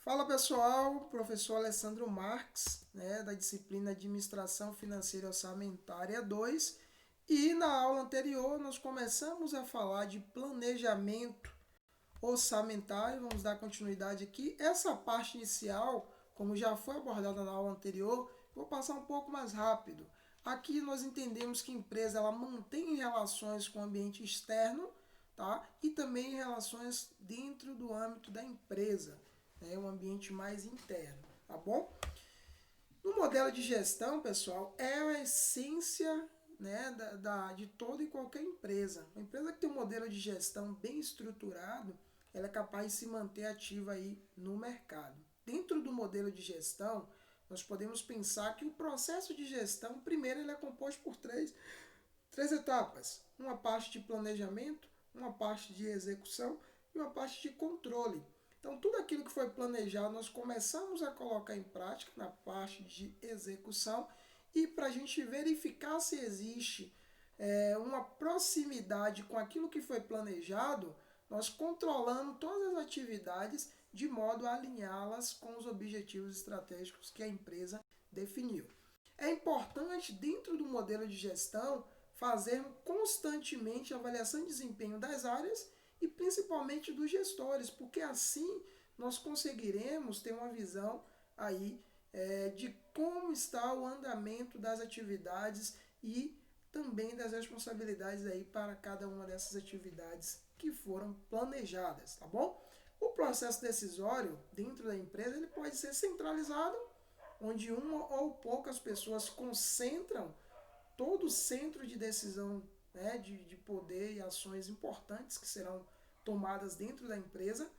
Fala pessoal, professor Alessandro Marques, da disciplina Administração Financeira e Orçamentária 2, e na aula anterior nós começamos a falar de planejamento orçamentário. Vamos dar continuidade aqui. Essa parte inicial, como já foi abordada na aula anterior, vou passar um pouco mais rápido. Aqui nós entendemos que a empresa ela mantém relações com o ambiente externo, tá? E também relações dentro do âmbito da empresa, um ambiente mais interno, tá bom? No modelo de gestão, pessoal, é a essência, de toda e qualquer empresa. Uma empresa que tem um modelo de gestão bem estruturado, ela é capaz de se manter ativa aí no mercado. Dentro do modelo de gestão, nós podemos pensar que o processo de gestão, primeiro, ele é composto por três etapas. Uma parte de planejamento, uma parte de execução e uma parte de controle. Então, tudo aquilo que foi planejado, nós começamos a colocar em prática na parte de execução, e para a gente verificar se existe uma proximidade com aquilo que foi planejado, nós controlamos todas as atividades de modo a alinhá-las com os objetivos estratégicos que a empresa definiu. É importante, dentro do modelo de gestão, fazermos constantemente avaliação de desempenho das áreas e principalmente dos gestores, porque assim nós conseguiremos ter uma visão aí de como está o andamento das atividades e também das responsabilidades aí para cada uma dessas atividades que foram planejadas, tá bom? O processo decisório dentro da empresa ele pode ser centralizado, onde uma ou poucas pessoas concentram todo o centro de decisão, de poder e ações importantes que serão tomadas dentro da empresa,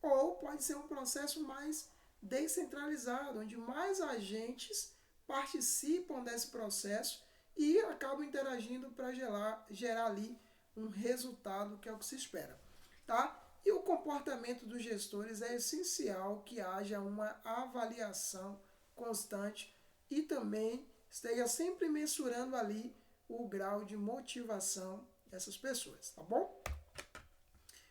ou pode ser um processo mais descentralizado, onde mais agentes participam desse processo e acabam interagindo para gerar ali um resultado que é o que se espera, tá? E o comportamento dos gestores é essencial que haja uma avaliação constante e também esteja sempre mensurando ali o grau de motivação dessas pessoas, tá bom?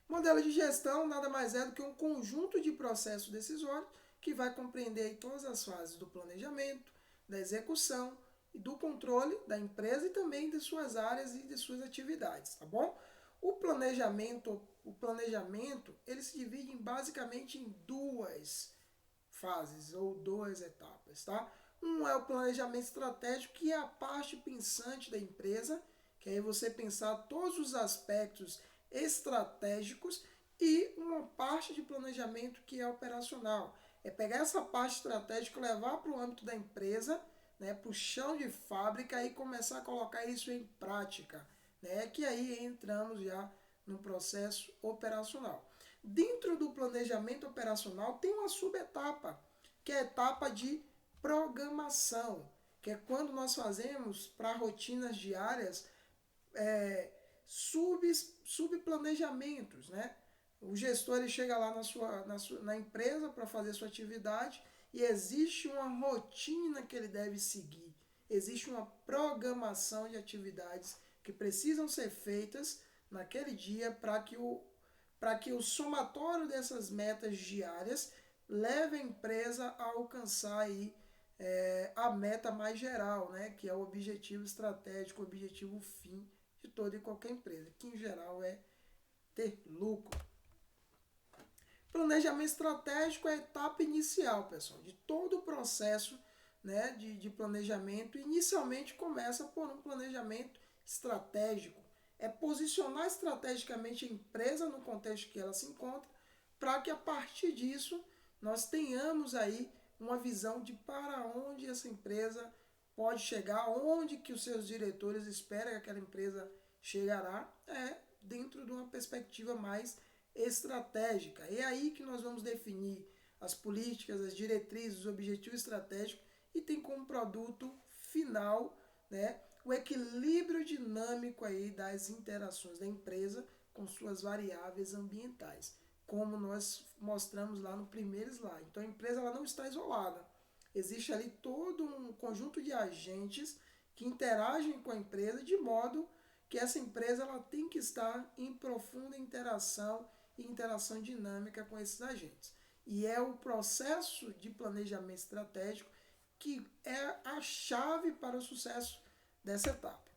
Modelo de gestão nada mais é do que um conjunto de processos decisórios que vai compreender todas as fases do planejamento, da execução e do controle da empresa e também de suas áreas e de suas atividades, tá bom? O planejamento ele se divide basicamente em duas fases ou duas etapas, tá? Um é o planejamento estratégico, que é a parte pensante da empresa, que aí você pensar todos os aspectos estratégicos, e uma parte de planejamento que é operacional. É pegar essa parte estratégica, levar para o âmbito da empresa, para o chão de fábrica e começar a colocar isso em prática, que aí entramos já no processo operacional. Dentro do planejamento operacional tem uma subetapa, que é a etapa de programação, que é quando nós fazemos para rotinas diárias subplanejamentos, O gestor ele chega lá na empresa para fazer sua atividade e existe uma rotina que ele deve seguir. Existe uma programação de atividades que precisam ser feitas naquele dia para que o somatório dessas metas diárias leve a empresa a alcançar aí, a meta mais geral, que é o objetivo estratégico, o objetivo fim de toda e qualquer empresa, que em geral é ter lucro. Planejamento estratégico é a etapa inicial, pessoal, de todo o processo de planejamento. Inicialmente começa por um planejamento estratégico. É posicionar estrategicamente a empresa no contexto que ela se encontra, para que a partir disso nós tenhamos aí uma visão de para onde essa empresa pode chegar, onde que os seus diretores esperam que aquela empresa chegará, dentro de uma perspectiva mais estratégica. É aí que nós vamos definir as políticas, as diretrizes, os objetivos estratégicos, e tem como produto final, o equilíbrio dinâmico aí das interações da empresa com suas variáveis ambientais, como nós mostramos lá no primeiro slide. Então a empresa ela não está isolada. Existe ali todo um conjunto de agentes que interagem com a empresa, de modo que essa empresa ela tem que estar em profunda interação e interação dinâmica com esses agentes. E é o processo de planejamento estratégico que é a chave para o sucesso dessa etapa.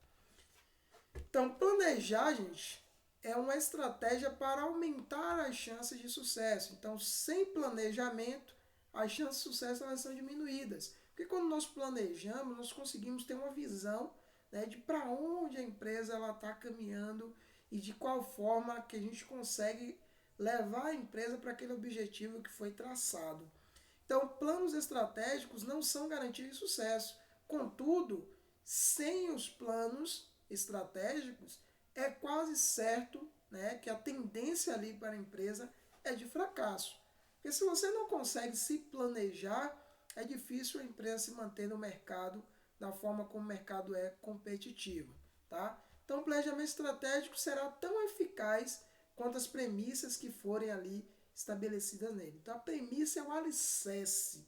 Então, planejar, gente, é uma estratégia para aumentar as chances de sucesso. Então, sem planejamento, as chances de sucesso elas são diminuídas. Porque quando nós planejamos, nós conseguimos ter uma visão, né, de para onde a empresa está caminhando e de qual forma que a gente consegue levar a empresa para aquele objetivo que foi traçado. Então, planos estratégicos não são garantia de sucesso. Contudo, sem os planos estratégicos, é quase certo, né, que a tendência ali para a empresa é de fracasso. Porque se você não consegue se planejar, é difícil a empresa se manter no mercado da forma como o mercado é competitivo. Tá? Então, o planejamento estratégico será tão eficaz quanto as premissas que forem ali estabelecidas nele. Então, a premissa é o alicerce.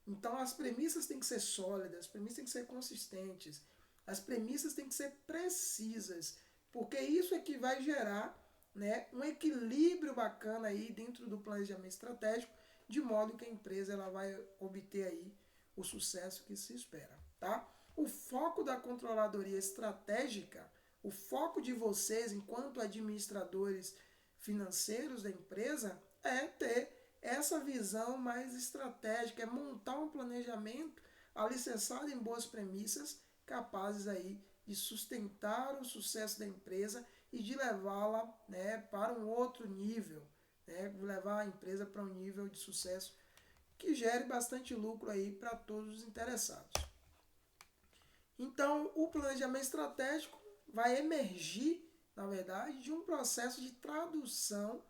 Então, as premissas têm que ser sólidas, as premissas têm que ser consistentes, as premissas têm que ser precisas, porque isso é que vai gerar, né, um equilíbrio bacana aí dentro do planejamento estratégico, de modo que a empresa ela vai obter aí o sucesso que se espera. Tá? O foco da controladoria estratégica, o foco de vocês enquanto administradores financeiros da empresa é ter essa visão mais estratégica, é montar um planejamento alicerçado em boas premissas, capazes aí de sustentar o sucesso da empresa e de levá-la, né, para um outro nível, né, levar a empresa para um nível de sucesso que gere bastante lucro aí para todos os interessados. Então, o planejamento estratégico vai emergir, na verdade, de um processo de tradução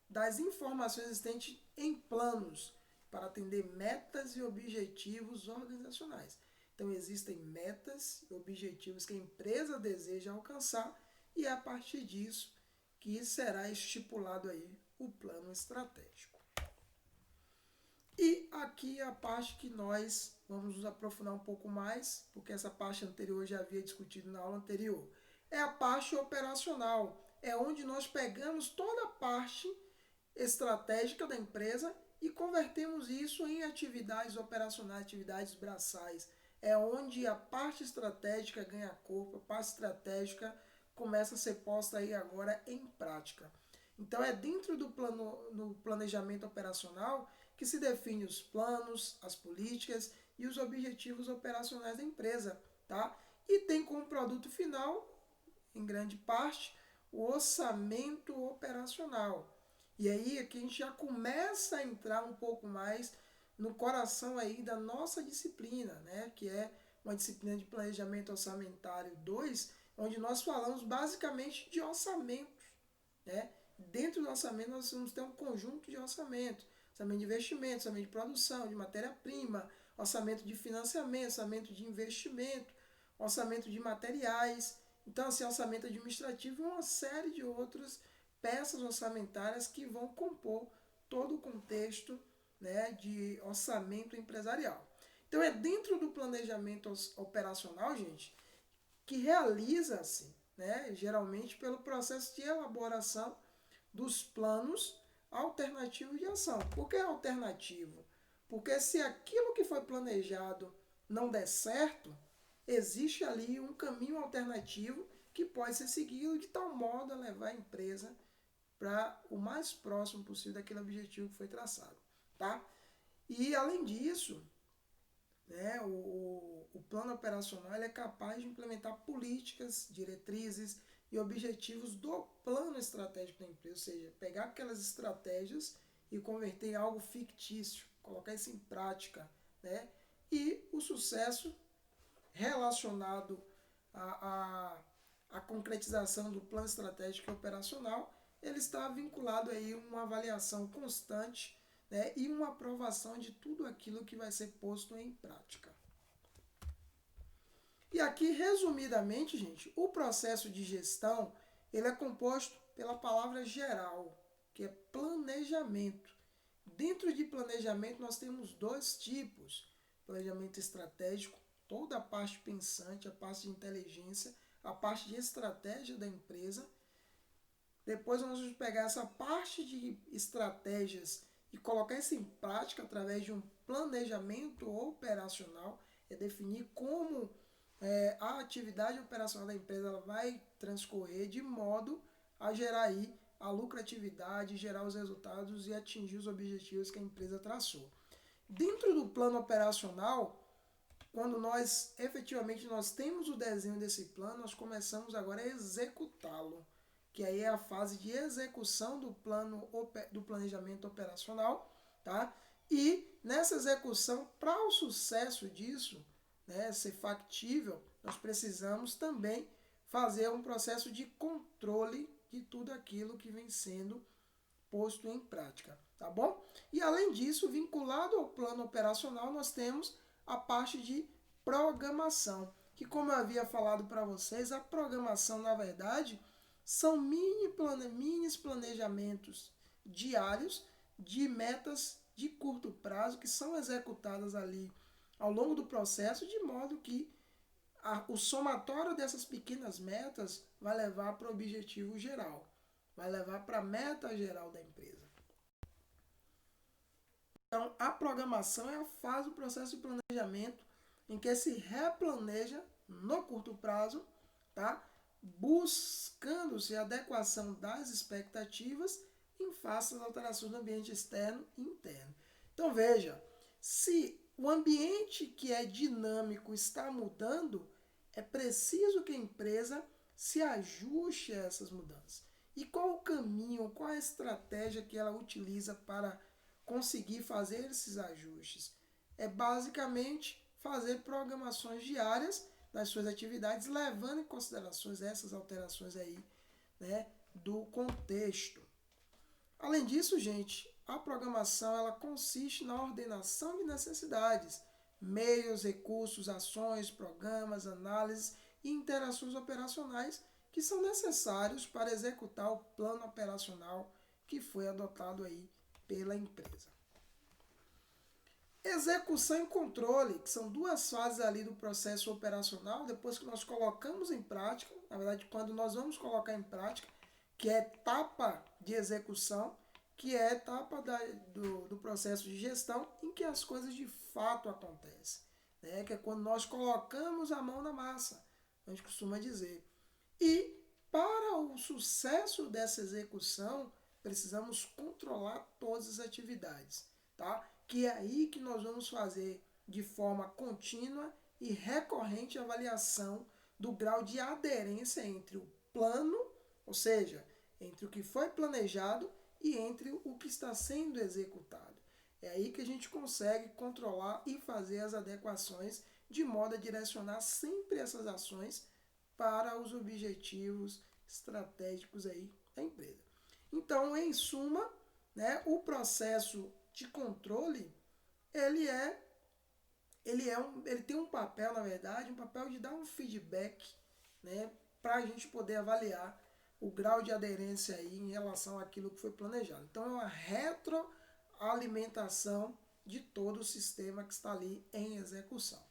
das informações existentes em planos para atender metas e objetivos organizacionais. Então, existem metas e objetivos que a empresa deseja alcançar e é a partir disso que será estipulado aí o plano estratégico. E aqui a parte que nós vamos nos aprofundar um pouco mais, porque essa parte anterior já havia discutido na aula anterior. É a parte operacional, é onde nós pegamos toda a parte estratégica da empresa e convertemos isso em atividades operacionais, atividades braçais. É onde a parte estratégica ganha corpo, a parte estratégica começa a ser posta aí agora em prática. Então é dentro do planejamento operacional que se define os planos, as políticas e os objetivos operacionais da empresa, tá? E tem como produto final, em grande parte, o orçamento operacional. E aí aqui a gente já começa a entrar um pouco mais no coração aí da nossa disciplina, né? Que é uma disciplina de planejamento orçamentário 2, onde nós falamos basicamente de orçamentos, né? Dentro do orçamento nós vamos ter um conjunto de orçamentos, orçamento de investimento, orçamento de produção, de matéria-prima, orçamento de financiamento, orçamento de investimento, orçamento de materiais, então assim, orçamento administrativo e uma série de outras peças orçamentárias que vão compor todo o contexto, né, de orçamento empresarial. Então é dentro do planejamento operacional, gente, que realiza-se, né, geralmente pelo processo de elaboração dos planos alternativos de ação. Por que alternativo? Porque se aquilo que foi planejado não der certo, existe ali um caminho alternativo que pode ser seguido de tal modo a levar a empresa para o mais próximo possível daquele objetivo que foi traçado. Tá? E além disso, né, o plano operacional é capaz de implementar políticas, diretrizes e objetivos do plano estratégico da empresa, ou seja, pegar aquelas estratégias e converter em algo fictício, colocar isso em prática, né? E o sucesso relacionado à concretização do plano estratégico e operacional, ele está vinculado aí a uma avaliação constante, né, e uma aprovação de tudo aquilo que vai ser posto em prática. E aqui, resumidamente, gente, o processo de gestão ele é composto pela palavra geral, que é planejamento. Dentro de planejamento, nós temos dois tipos. Planejamento estratégico, toda a parte pensante, a parte de inteligência, a parte de estratégia da empresa. Depois nós vamos pegar essa parte de estratégias e colocar isso em prática através de um planejamento operacional, é definir como a atividade operacional da empresa ela vai transcorrer de modo a gerar aí a lucratividade, gerar os resultados e atingir os objetivos que a empresa traçou. Dentro do plano operacional, quando nós efetivamente nós temos o desenho desse plano, nós começamos agora a executá-lo, que aí é a fase de execução do plano do planejamento operacional, tá? E nessa execução, para o sucesso disso, né, ser factível, nós precisamos também fazer um processo de controle de tudo aquilo que vem sendo posto em prática, tá bom? E além disso, vinculado ao plano operacional, nós temos a parte de programação, que como eu havia falado para vocês, a programação, na verdade, são mini planejamentos diários de metas de curto prazo que são executadas ali ao longo do processo, de modo que o somatório dessas pequenas metas vai levar para o objetivo geral, vai levar para a meta geral da empresa. Então, a programação é a fase do processo de planejamento em que se replaneja no curto prazo, tá? Buscando-se a adequação das expectativas em face às alterações do ambiente externo e interno. Então, veja, se o ambiente que é dinâmico está mudando, é preciso que a empresa se ajuste a essas mudanças. E qual o caminho, qual a estratégia que ela utiliza para conseguir fazer esses ajustes? É basicamente fazer programações diárias das suas atividades, levando em consideração essas alterações aí, né, do contexto. Além disso, gente, a programação ela consiste na ordenação de necessidades, meios, recursos, ações, programas, análises e interações operacionais que são necessários para executar o plano operacional que foi adotado aí pela empresa. Execução e controle, que são duas fases ali do processo operacional, depois que nós colocamos em prática, na verdade, quando nós vamos colocar em prática, que é a etapa de execução, que é a etapa do processo de gestão, em que as coisas de fato acontecem, né? Que é quando nós colocamos a mão na massa, a gente costuma dizer. E para o sucesso dessa execução, precisamos controlar todas as atividades, tá? Que é aí que nós vamos fazer de forma contínua e recorrente a avaliação do grau de aderência entre o plano, ou seja, entre o que foi planejado e entre o que está sendo executado. É aí que a gente consegue controlar e fazer as adequações de modo a direcionar sempre essas ações para os objetivos estratégicos aí da empresa. Então, em suma, né, o processo de controle, ele tem um papel, na verdade, um papel de dar um feedback, né, para a gente poder avaliar o grau de aderência aí em relação àquilo que foi planejado. Então, é uma retroalimentação de todo o sistema que está ali em execução.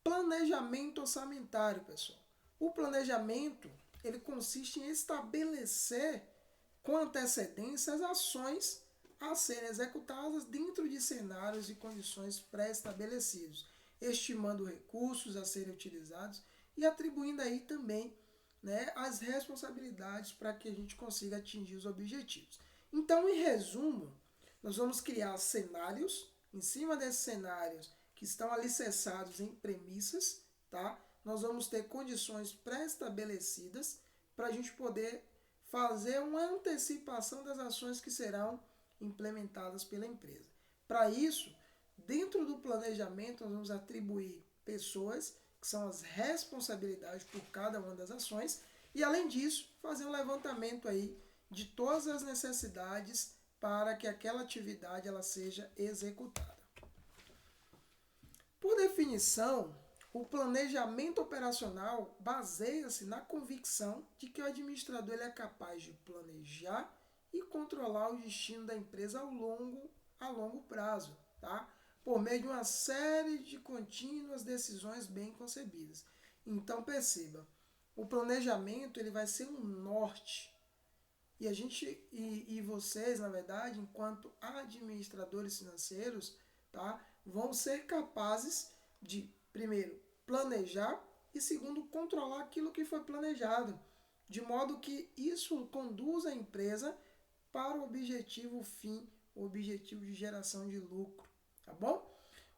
Planejamento orçamentário, pessoal. O planejamento, ele consiste em estabelecer com antecedência as ações a serem executadas dentro de cenários e condições pré-estabelecidos, estimando recursos a serem utilizados e atribuindo aí também, né, as responsabilidades para que a gente consiga atingir os objetivos. Então, em resumo, nós vamos criar cenários, em cima desses cenários que estão alicerçados em premissas, tá? Nós vamos ter condições pré-estabelecidas para a gente poder fazer uma antecipação das ações que serão implementadas pela empresa. Para isso, dentro do planejamento, nós vamos atribuir pessoas, que são as responsabilidades por cada uma das ações, e além disso, fazer um levantamento aí de todas as necessidades para que aquela atividade ela seja executada. Por definição, o planejamento operacional baseia-se na convicção de que o administrador ele é capaz de planejar e controlar o destino da empresa a longo prazo, tá? Por meio de uma série de contínuas decisões bem concebidas. Então, perceba, o planejamento ele vai ser um norte E a gente e vocês, na verdade, enquanto administradores financeiros, tá, vão ser capazes de, primeiro, planejar e, segundo, controlar aquilo que foi planejado, de modo que isso conduza a empresa para o objetivo fim, o objetivo de geração de lucro, tá bom?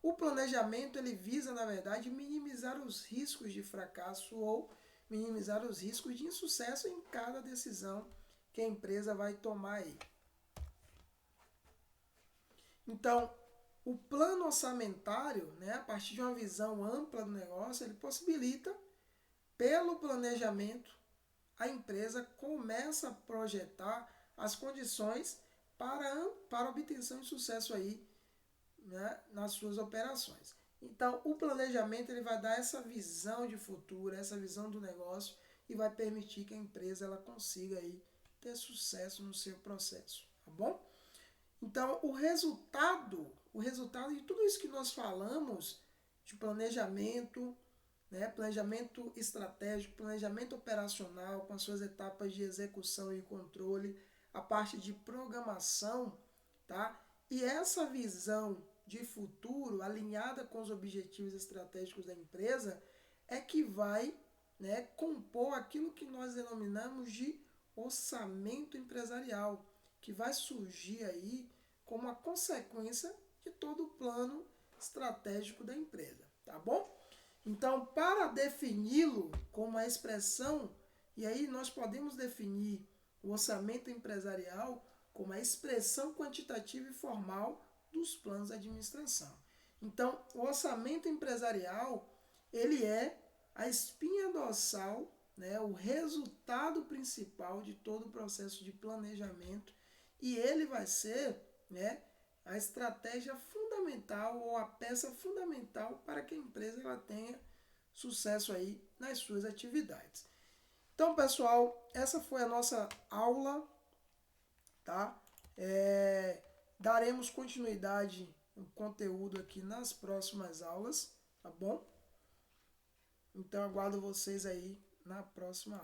O planejamento ele visa, na verdade, minimizar os riscos de fracasso ou minimizar os riscos de insucesso em cada decisão que a empresa vai tomar aí. Então, o plano orçamentário, né, a partir de uma visão ampla do negócio, ele possibilita, pelo planejamento, a empresa começa a projetar as condições para a obtenção de sucesso aí, né, nas suas operações. Então, o planejamento ele vai dar essa visão de futuro, essa visão do negócio e vai permitir que a empresa ela consiga aí ter sucesso no seu processo, tá bom? Então, o resultado de tudo isso que nós falamos, de planejamento, né, planejamento estratégico, planejamento operacional, com as suas etapas de execução e controle, a parte de programação, tá? E essa visão de futuro, alinhada com os objetivos estratégicos da empresa, é que vai, né, compor aquilo que nós denominamos de orçamento empresarial, que vai surgir aí como uma consequência de todo o plano estratégico da empresa, tá bom? Então, para defini-lo como a expressão, e aí nós podemos definir o orçamento empresarial como a expressão quantitativa e formal dos planos de administração. Então, o orçamento empresarial, ele é a espinha dorsal, né, o resultado principal de todo o processo de planejamento, e ele vai ser, né, a estratégia fundamental ou a peça fundamental para que a empresa ela tenha sucesso aí nas suas atividades. Então, pessoal, essa foi a nossa aula, tá? Daremos continuidade no conteúdo aqui nas próximas aulas, tá bom? Então, aguardo vocês aí na próxima aula.